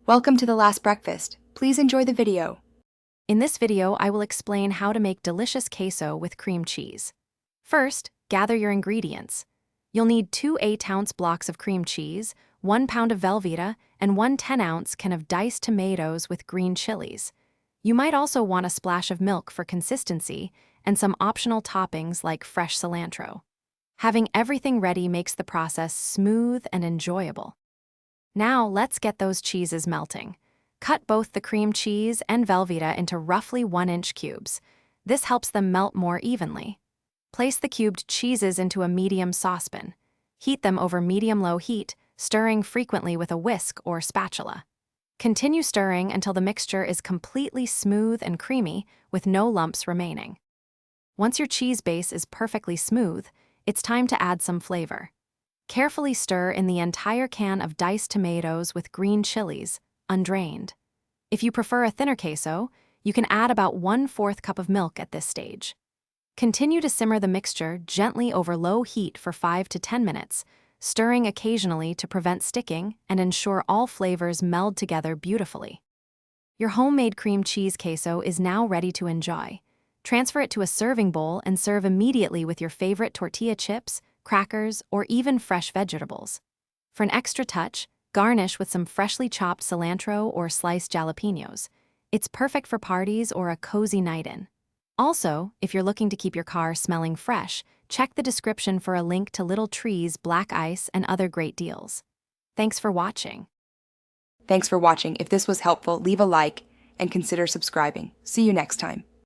Welcome to The Last Breakfast. Please enjoy the video. In this video, I will explain how to make delicious queso with cream cheese. First, gather your ingredients. You'll need 2 8-ounce blocks of cream cheese, 1 pound of Velveeta, and 1 10-ounce can of diced tomatoes with green chilies. You might also want a splash of milk for consistency and some optional toppings like fresh cilantro. Having everything ready makes the process smooth and enjoyable. Now let's get those cheeses melting. Cut both the cream cheese and Velveeta into roughly 1-inch cubes. This helps them melt more evenly. Place the cubed cheeses into a medium saucepan. Heat them over medium-low heat, stirring frequently with a whisk or spatula. Continue stirring until the mixture is completely smooth and creamy with no lumps remaining. Once your cheese base is perfectly smooth, it's time to add some flavor. Carefully stir in the entire can of diced tomatoes with green chilies, undrained. If you prefer a thinner queso, you can add about 1/4 cup of milk at this stage. Continue to simmer the mixture gently over low heat for 5 to 10 minutes, stirring occasionally to prevent sticking and ensure all flavors meld together beautifully. Your homemade cream cheese queso is now ready to enjoy. Transfer it to a serving bowl and serve immediately with your favorite tortilla chips, crackers, or even fresh vegetables. For an extra touch, garnish with some freshly chopped cilantro or sliced jalapenos. It's perfect for parties or a cozy night in. Also, if you're looking to keep your car smelling fresh, check the description for a link to Little Tree's black ice and other great deals. Thanks for watching. Thanks for watching. If this was helpful, leave a like and consider subscribing. See you next time.